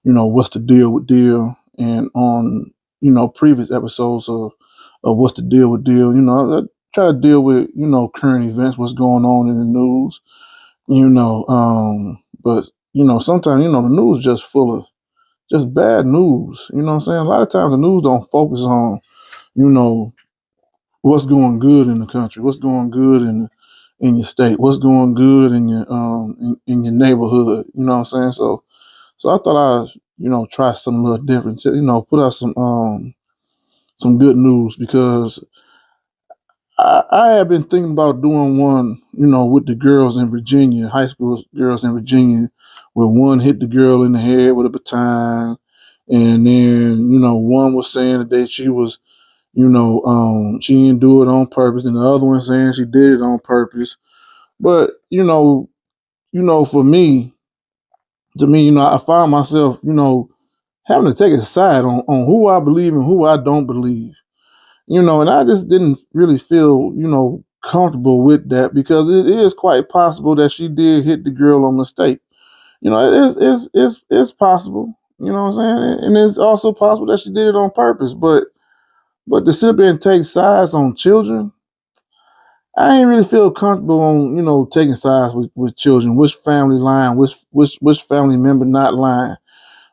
What's the deal with deal, and on previous episodes of what's the deal with deal. I try to deal with current events, what's going on in the news. But sometimes the news is just full of just bad news. You know what I'm saying? A lot of times the news don't focus on you know what's going good in the country, what's going good in your state, what's going good in your in your neighborhood. You know what I'm saying? So I thought I'd try something a little different. Put out some good news, because I had been thinking about doing one, with the girls in Virginia, high school girls in Virginia, where one hit the girl in the head with a baton, and then one was saying that she was, she didn't do it on purpose, and the other one saying she did it on purpose. But for me, I find myself, having to take a side on who I believe and who I don't believe. And I just didn't really feel, comfortable with that, because it is quite possible that she did hit the girl on mistake. It's possible, what I'm saying? And it's also possible that she did it on purpose. But to sit up there and take sides on children, I ain't really feel comfortable on, taking sides with children, which family line, which family member not lying.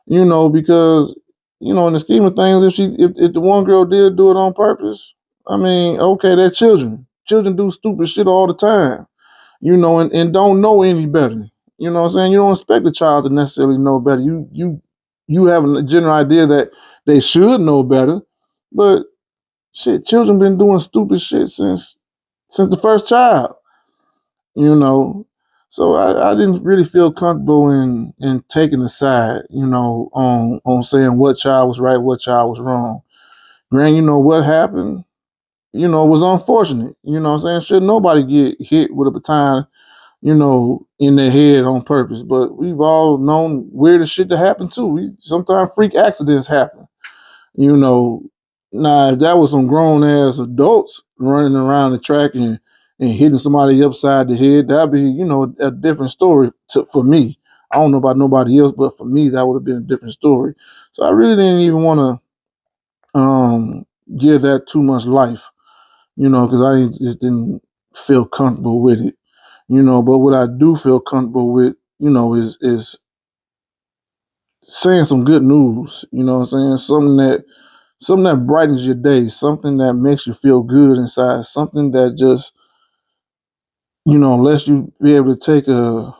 Because in the scheme of things, if the one girl did do it on purpose, I mean, okay, they're children. Children do stupid shit all the time, and don't know any better. You know what I'm saying? You don't expect a child to necessarily know better. You have a general idea that they should know better, but shit, children been doing stupid shit since the first child you know. So I didn't really feel comfortable in taking a side, on saying what child was right, what child was wrong. Granted, what happened, was unfortunate. You know what I'm saying? Should nobody get hit with a baton, in their head on purpose. But we've all known weirder shit to happen too. Sometimes freak accidents happen. You know, Now if that was some grown ass adults running around the track and hitting somebody upside the head, that'd be, a different story for me. I don't know about nobody else, but for me, that would have been a different story. So I really didn't even want to give that too much life, because I just didn't feel comfortable with it, But what I do feel comfortable with, is saying some good news. You know what I'm saying? Something that brightens your day, something that makes you feel good inside, something that just, lets you be able to take a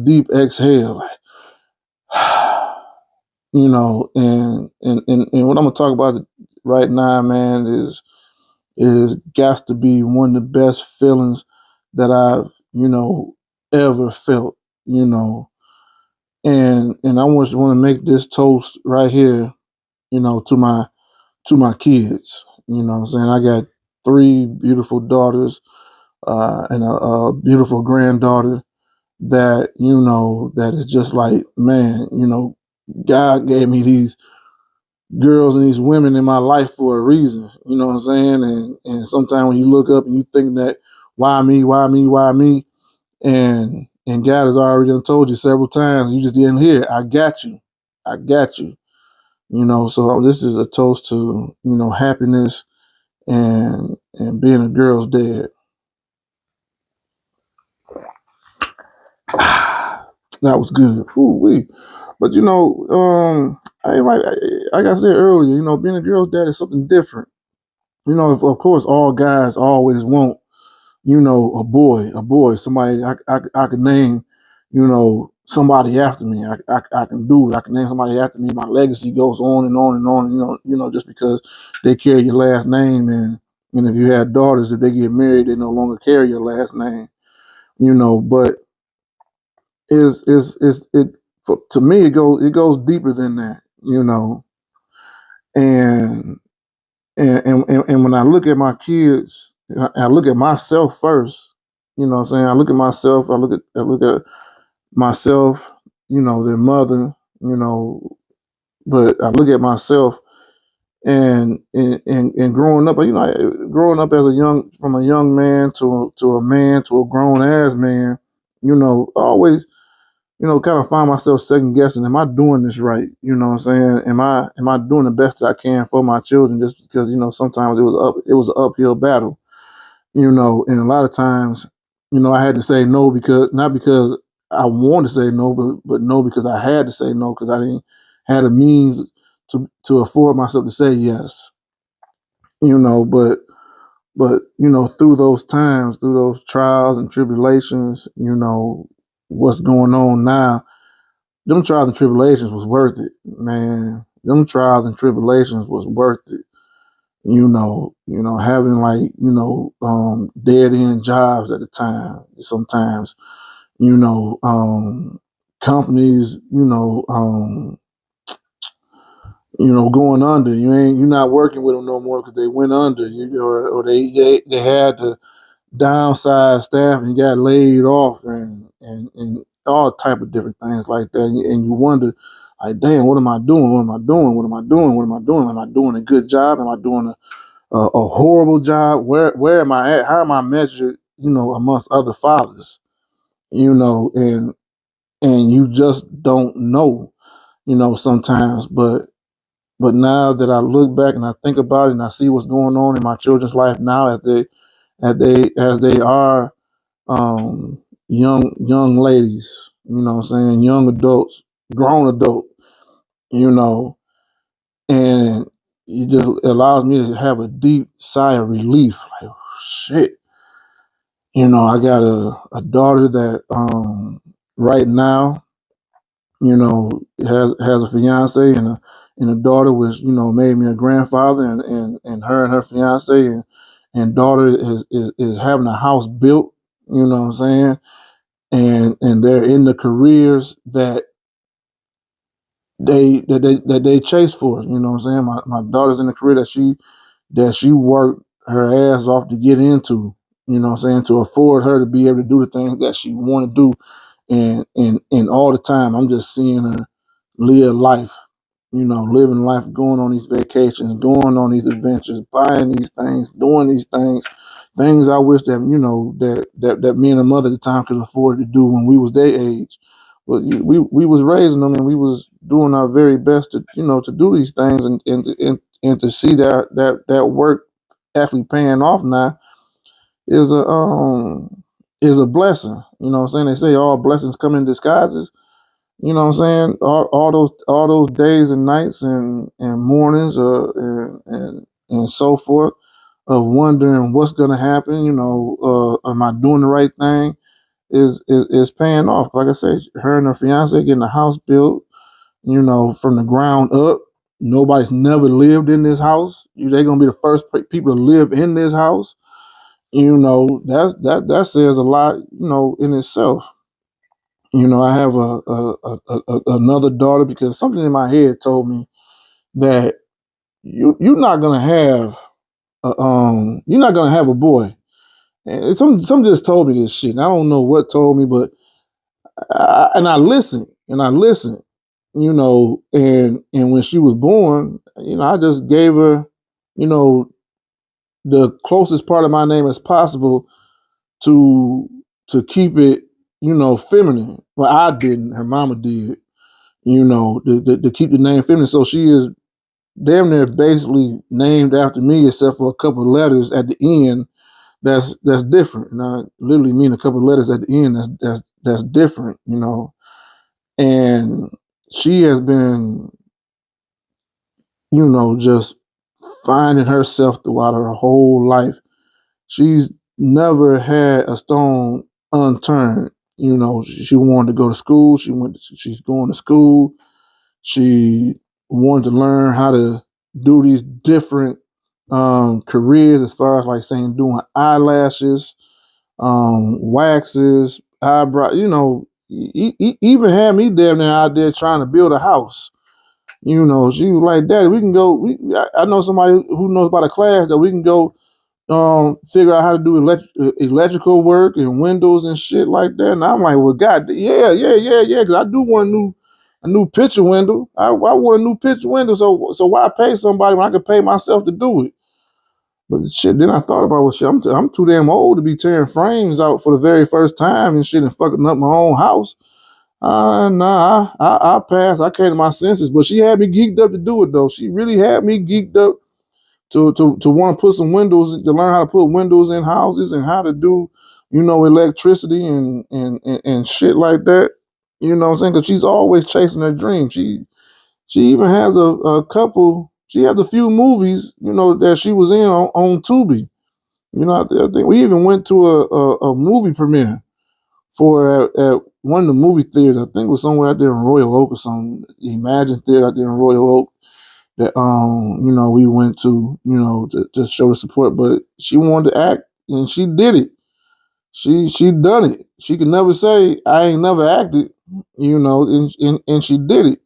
deep exhale, like, and what I'm gonna talk about right now, man, is got to be one of the best feelings that I've, ever felt, you know, and I want to make this toast right here, to my kids. You know what I'm saying? I got three beautiful daughters, and a beautiful granddaughter that, that is just like, man, God gave me these girls and these women in my life for a reason. You know what I'm saying? And sometimes when you look up and you think that, why me, why me, why me? And God has already done told you several times, you just didn't hear it. I got you. I got you. So this is a toast to, happiness and being a girl's dad. That was good. Ooh-wee. But like I said earlier, being a girl's dad is something different. Of course, all guys always want, a boy, somebody I could name, somebody after me. I can do it. I can name somebody after me. My legacy goes on and on and on. Just because they carry your last name, and if you had daughters, if they get married, they no longer carry your last name. But is it to me it goes deeper than that. And and when I look at my kids, I look at myself first. What I'm saying? I look at myself. I look at myself. Their mother. But I look at myself, and growing up. Growing up as from a young man to a man to a grown ass man. Always. kind of find myself second guessing, am I doing this right? You know what I'm saying? Am I doing the best that I can for my children? Just because, sometimes it was an uphill battle, and a lot of times, I had to say no, because not because I wanted to say no, but no, because I had to say no, because I didn't had a means to afford myself to say yes. But through those times, through those trials and tribulations, what's going on now, them trials and tribulations was worth it, man. Them trials and tribulations was worth it. Having like, dead end jobs at the time, sometimes, companies, going under. You're not working with them no more because they went under. Or they had to downsize staff and got laid off, and all type of different things like that. And you wonder, like, damn, what am I doing? What am I doing? What am I doing? What am I doing? Am I doing a good job? Am I doing a horrible job? Where am I at? How am I measured? Amongst other fathers. And you just don't know. Sometimes, but now that I look back and I think about it and I see what's going on in my children's life now, as they are young ladies, what I'm saying, young adults, grown adult, you know, and it just allows me to have a deep sigh of relief. Like, shit, I got a daughter that right now, has a fiance and a daughter, which made me a grandfather, and her and her fiance and daughter is having a house built. You know what I'm saying? And they're in the careers that they chase for. You know what I'm saying? My daughter's in the career that she worked her ass off to get into. You know what I'm saying? To afford her to be able to do the things that she want to do, and all the time I'm just seeing her live life. Living life, going on these vacations, going on these adventures, buying these things, doing these things I wish that me and her mother at the time could afford to do when we was their age. But we was raising them, and we was doing our very best to do these things, and to see that work actually paying off now is a blessing. You know what I'm saying? They say all blessings come in disguises. You know what I'm saying? All those days and nights and mornings, and so forth, of wondering what's gonna happen. Am I doing the right thing? Is paying off. Like I said, her and her fiance getting a house built. From the ground up. Nobody's never lived in this house. They're gonna be the first people to live in this house. That says a lot. In itself. I have another daughter, because something in my head told me that you're not gonna have a boy. And some just told me this shit. And I don't know what told me, but and I listened and I listened. And when she was born, I just gave her, the closest part of my name as possible to keep it, feminine. Well, I didn't. Her mama did. To keep the name feminine. So she is damn near basically named after me, except for a couple of letters at the end. That's different. And I literally mean a couple of letters at the end. That's different. And she has been, just finding herself throughout her whole life. She's never had a stone unturned. She wanted to go to school. She's going to school. She wanted to learn how to do these different careers, as far as like saying doing eyelashes, waxes, eyebrow. Even had me damn near out there trying to build a house. She was like, "Daddy, we can go. I know somebody who knows about a class that we can go figure out how to do electrical work and windows and shit like that." And I'm like, "Well, God, yeah, because I do want a new picture window. I want a new picture window. So why pay somebody when I could pay myself to do it?" But shit, then I thought about, well, shit, I'm too damn old to be tearing frames out for the very first time and shit and fucking up my own house. Nah, I passed. I came to my senses, but she had me geeked up to do it though. She really had me geeked up to want to put some windows, to learn how to put windows in houses and how to do, electricity and shit like that. You know what I'm saying? Because she's always chasing her dream. She even has a couple. She has a few movies, that she was in on Tubi. I think we even went to a movie premiere for at one of the movie theaters. I think it was somewhere out there in Royal Oak or something. Imagine Theater out there in Royal Oak that we went to, to show the support. But she wanted to act and she did it. She done it. She could never say I ain't never acted, and she did it.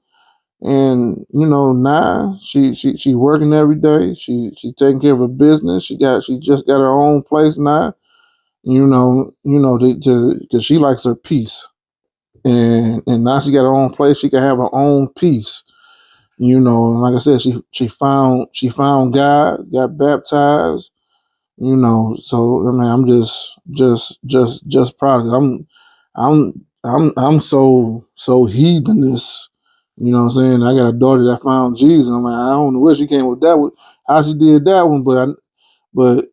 And now she working every day. She taking care of her business. She just got her own place now. Because she likes her peace, and now she got her own place. She can have her own peace. And like I said, she found God, got baptized. So I mean, I'm just proud of it. I'm so heathenous. You know what I'm saying? I got a daughter that found Jesus. I'm like, I don't know where she came with that one, how she did that one, but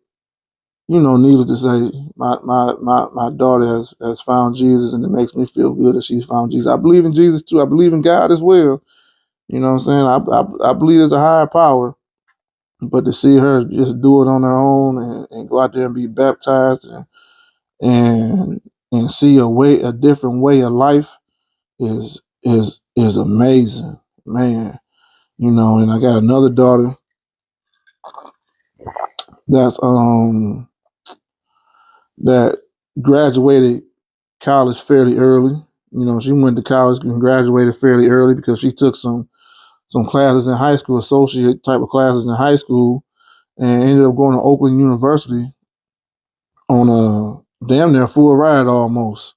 needless to say, my daughter has found Jesus, and it makes me feel good that she's found Jesus. I believe in Jesus too. I believe in God as well. You know what I'm saying? I believe there's a higher power, but to see her just do it on her own and go out there and be baptized and and see a different way of life is amazing, man. And I got another daughter that's that graduated college fairly early. She went to college and graduated fairly early because she took some classes in high school, associate type of classes in high school, and ended up going to Oakland University on a damn near full ride almost.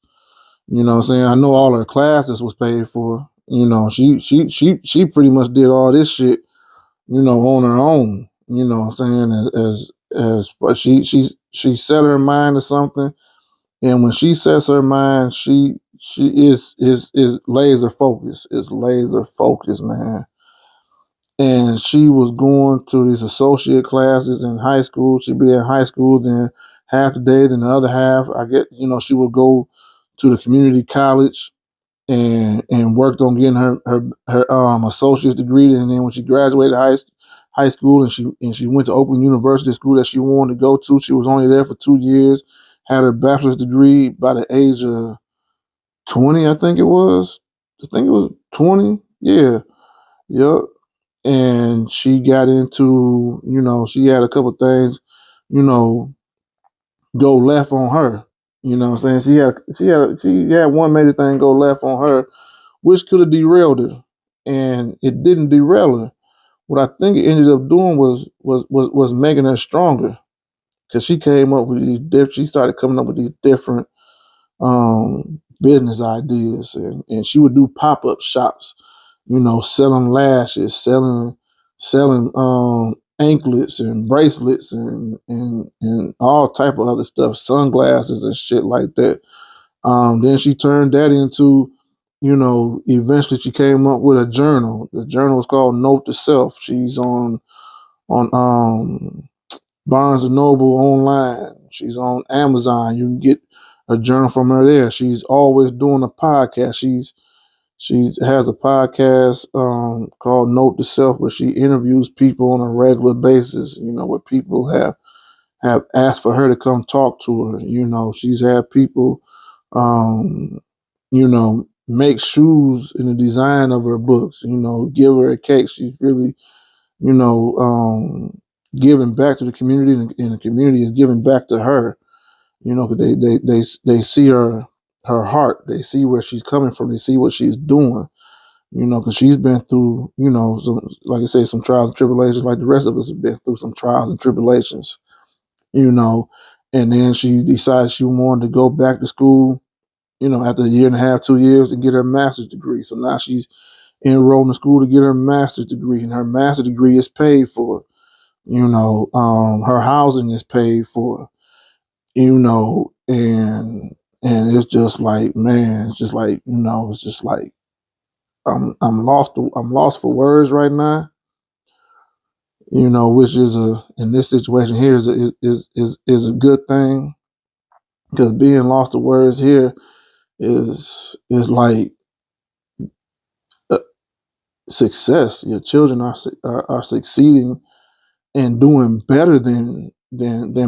You know what I'm saying? I know all her classes was paid for. She pretty much did all this shit, on her own. You know what I'm saying? But she set her mind to something, and when she sets her mind, she is laser focused. Is laser focused, man. And she was going to these associate classes in high school. She'd be in high school, then half the day, then the other half. I get, she would go to the community college and worked on getting her associate's degree. And then when she graduated high school and she went to Oakland University, school that she wanted to go to, she was only there for 2 years. Had her bachelor's degree by the age of 20, I think it was. I think it was 20. Yeah. Yep. And she got into, she had a couple things, you know, go left on her. You know what I'm saying? She had one major thing go left on her, which could have derailed her. And it didn't derail her. What I think it ended up doing was making her stronger. Cause she came up with she started coming up with these different business ideas, and she would do pop-up shops, selling lashes, selling anklets and bracelets and all type of other stuff, sunglasses and shit like that. Then she turned that into, eventually she came up with a journal. The journal is called Note to Self. She's on Barnes and Noble online. She's on Amazon. You can get a journal from her there. She's always doing a podcast. She has a podcast called Note to Self, where she interviews people on a regular basis. Where people have asked for her to come talk to her. She's had people, make shoes in the design of her books. Give her a cake. She's really, you know, giving back to the community, and the community is giving back to her. Because they see her heart. They see where she's coming from. They see what she's doing. Because she's been through, like I say, some trials and tribulations, like the rest of us have been through some trials and tribulations. You know, and then she decided she wanted to go back to school. After a year and a half, 2 years, to get her master's degree. So now she's enrolled in school to get her master's degree, and her master's degree is paid for. Her housing is paid for. And and it's just like, man, it's just like, it's just like I'm lost. I'm lost for words right now. Which is in this situation here is a good thing, because being lost for words here is like uh, success. Your children are succeeding and doing better than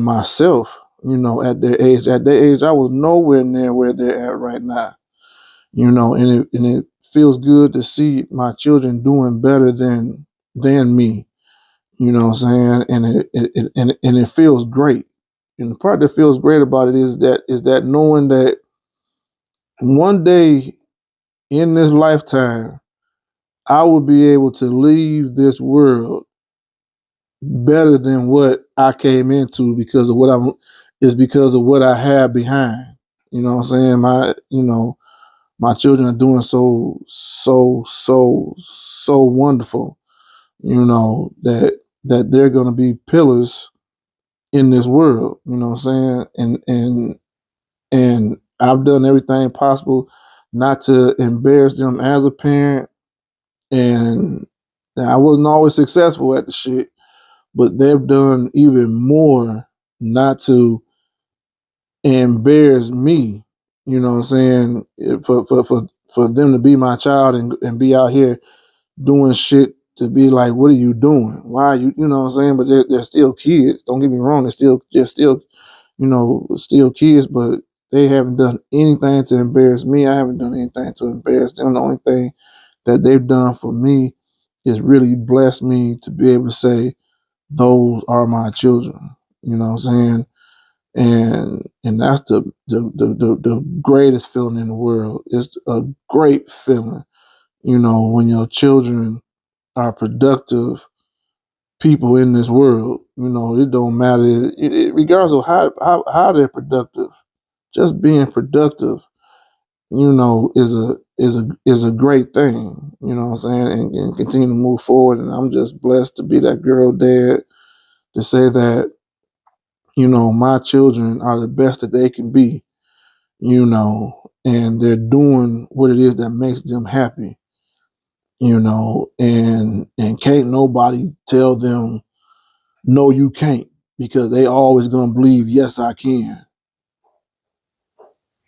myself. At their age. At their age, I was nowhere near where they're at right now. And it feels good to see my children doing better than me. You know what I'm saying? And it feels great. And the part that feels great about it is that knowing that one day in this lifetime, I will be able to leave this world better than what I came into, because of what I have behind. You know what I'm saying? My children are doing so wonderful. That they're going to be pillars in this world. You know what I'm saying? And I've done everything possible not to embarrass them as a parent. And I wasn't always successful at the shit, but they've done even more not to embarrass me. You know what I'm saying? For them to be my child and be out here doing shit, to be like, what are you doing? Why are you know what I'm saying? But they're still kids. Don't get me wrong, they're still still kids, but they haven't done anything to embarrass me. I haven't done anything to embarrass them. The only thing that they've done for me is really bless me to be able to say, those are my children. You know what I'm saying? And that's the greatest feeling in the world. It's a great feeling, when your children are productive people in this world. It don't matter, regardless of how they're productive. Just being productive, is a great thing. You know what I'm saying, and continue to move forward. And I'm just blessed to be that girl dad, to say that my children are the best that they can be. And they're doing what it is that makes them happy. And can't nobody tell them no, you can't, because they always gonna believe, yes, I can.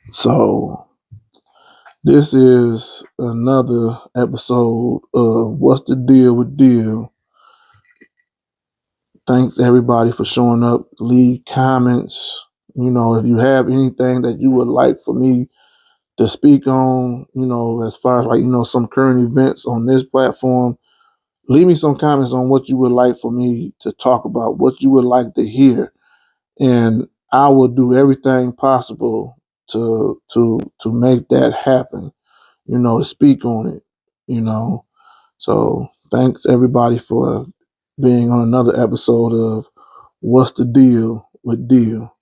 So this is another episode of What's the Deal with Deal. Thanks everybody for showing up. Leave comments. If you have anything that you would like for me to speak on, as far as, like, some current events on this platform, leave me some comments on what you would like for me to talk about, what you would like to hear, and I will do everything possible to make that happen. To speak on it. So thanks everybody for being on another episode of What's the Deal with Deal.